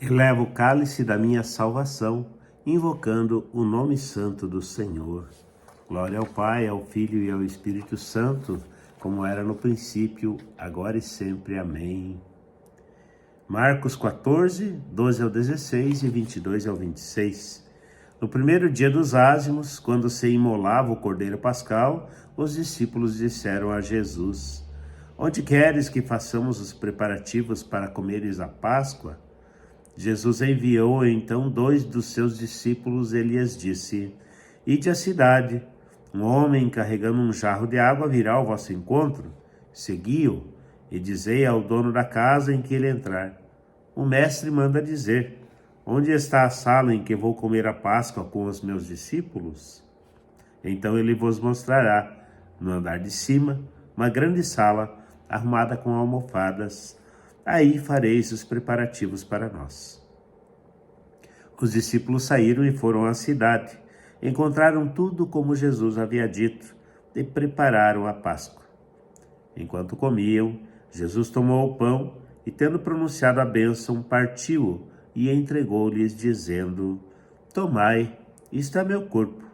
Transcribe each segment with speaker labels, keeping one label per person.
Speaker 1: Eleva o cálice da minha salvação, invocando o nome santo do Senhor. Glória ao Pai, ao Filho e ao Espírito Santo, como era no princípio, agora e sempre. Amém. Marcos 14, 12 ao 16 e 22 ao 26. No primeiro dia dos ázimos, quando se imolava o cordeiro pascal, os discípulos disseram a Jesus: Onde queres que façamos os preparativos para comeres a Páscoa? Jesus enviou então 2 dos seus discípulos e lhes disse: Ide à cidade, um homem carregando um jarro de água virá ao vosso encontro, segui-o e dizei ao dono da casa em que ele entrar: O mestre manda dizer: Onde está a sala em que vou comer a Páscoa com os meus discípulos? Então ele vos mostrará, no andar de cima, uma grande sala arrumada com almofadas. Aí fareis os preparativos para nós. Os discípulos saíram e foram à cidade. Encontraram tudo como Jesus havia dito e prepararam a Páscoa. Enquanto comiam, Jesus tomou o pão e, tendo pronunciado a bênção, partiu-o e entregou-lhes, dizendo: Tomai, isto é meu corpo.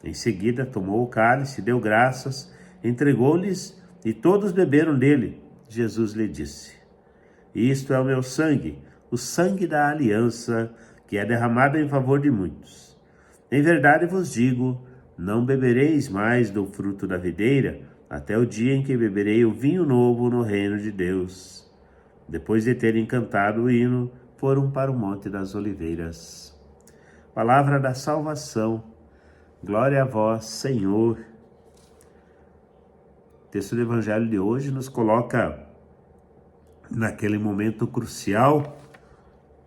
Speaker 1: Em seguida tomou o cálice, deu graças, entregou-lhes e todos beberam dele. Jesus lhe disse: Isto é o meu sangue, o sangue da aliança, que é derramado em favor de muitos. Em verdade vos digo, não bebereis mais do fruto da videira, até o dia em que beberei o vinho novo no reino de Deus. Depois de terem cantado o hino, foram para o Monte das Oliveiras. Palavra da salvação. Glória a vós, Senhor. O texto do Evangelho de hoje nos coloca naquele momento crucial,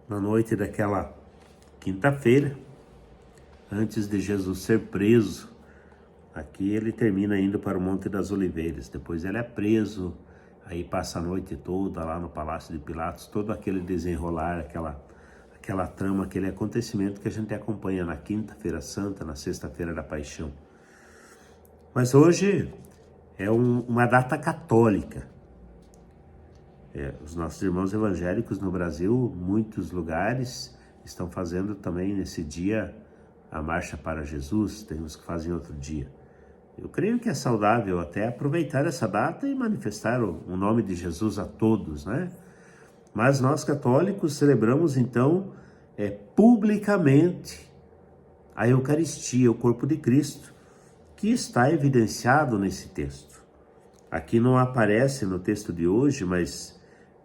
Speaker 1: na noite daquela quinta-feira, antes de Jesus ser preso. Aqui ele termina indo para o Monte das Oliveiras, depois ele é preso, aí passa a noite toda lá no Palácio de Pilatos, todo aquele desenrolar, aquela trama, aquele acontecimento que a gente acompanha na quinta-feira santa, na sexta-feira da paixão. Mas hoje é uma data católica. Os nossos irmãos evangélicos no Brasil, muitos lugares, estão fazendo também nesse dia a Marcha para Jesus, tem uns que fazem outro dia. Eu creio que é saudável até aproveitar essa data e manifestar o nome de Jesus a todos, né? Mas nós católicos celebramos então publicamente a Eucaristia, o corpo de Cristo, que está evidenciado nesse texto. Aqui não aparece no texto de hoje, mas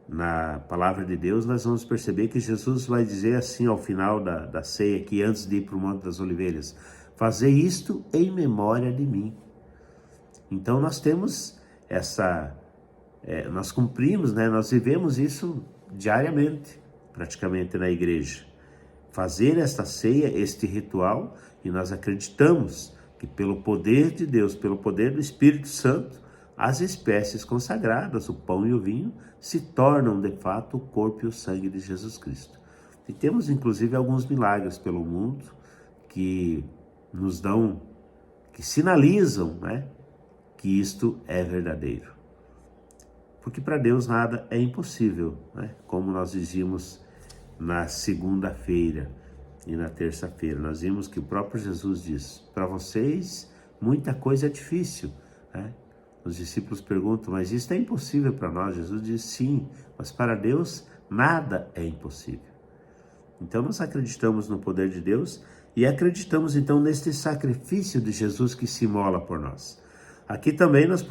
Speaker 1: na palavra de Deus nós vamos perceber que Jesus vai dizer assim ao final da ceia, aqui antes de ir para o Monte das Oliveiras: Fazei isto em memória de mim. Então nós temos nós cumprimos, né? Nós vivemos isso diariamente, praticamente na igreja. Fazer esta ceia, este ritual, e nós acreditamos que pelo poder de Deus, pelo poder do Espírito Santo, as espécies consagradas, o pão e o vinho, se tornam de fato o corpo e o sangue de Jesus Cristo. E temos inclusive alguns milagres pelo mundo que nos dão, que sinalizam, né, que isto é verdadeiro. Porque para Deus nada é impossível, né? Como nós dizíamos na segunda-feira e na terça-feira. Nós vimos que o próprio Jesus diz: para vocês muita coisa é difícil, né? Os discípulos perguntam: mas isso é impossível para nós? Jesus diz: sim, mas para Deus nada é impossível. Então nós acreditamos no poder de Deus e acreditamos então neste sacrifício de Jesus que se imola por nós. Aqui também nós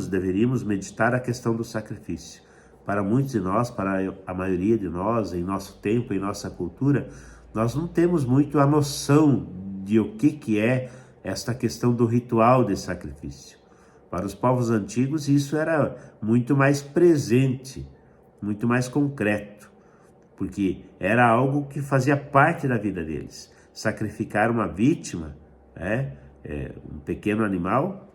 Speaker 1: deveríamos meditar a questão do sacrifício. Para muitos de nós, para a maioria de nós, em nosso tempo, em nossa cultura, nós não temos muito a noção de o que é esta questão do ritual de sacrifício. Para os povos antigos isso era muito mais presente, muito mais concreto, porque era algo que fazia parte da vida deles. Sacrificar uma vítima, um pequeno animal,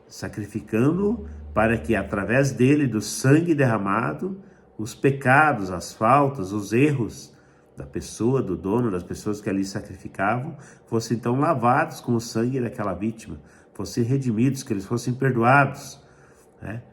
Speaker 1: sacrificando para que através dele, do sangue derramado, os pecados, as faltas, os erros da pessoa, do dono, das pessoas que ali sacrificavam, fossem então lavados com o sangue daquela vítima, fossem redimidos, que eles fossem perdoados, né?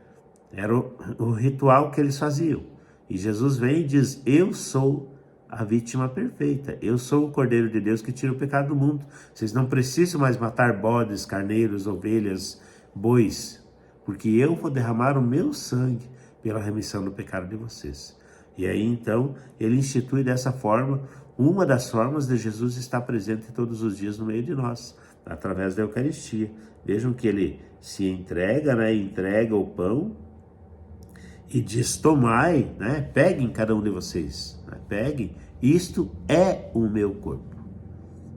Speaker 1: Era o ritual que eles faziam. E Jesus vem e diz: eu sou a vítima perfeita. Eu sou o Cordeiro de Deus que tira o pecado do mundo. Vocês não precisam mais matar bodes, carneiros, ovelhas, bois, porque eu vou derramar o meu sangue pela remissão do pecado de vocês. E aí então ele institui dessa forma, uma das formas de Jesus estar presente todos os dias no meio de nós, através da Eucaristia. Vejam que ele se entrega, né? Entrega o pão e diz: tomai, né? Peguem cada um de vocês, né? Peguem, isto é o meu corpo.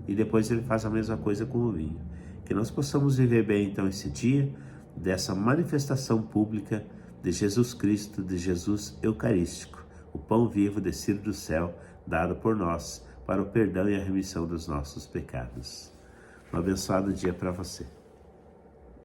Speaker 1: E depois ele faz a mesma coisa com o vinho. Que nós possamos viver bem então esse dia, dessa manifestação pública de Jesus Cristo, de Jesus Eucarístico, o pão vivo descido do céu, dado por nós, para o perdão e a remissão dos nossos pecados. Um abençoado dia para você.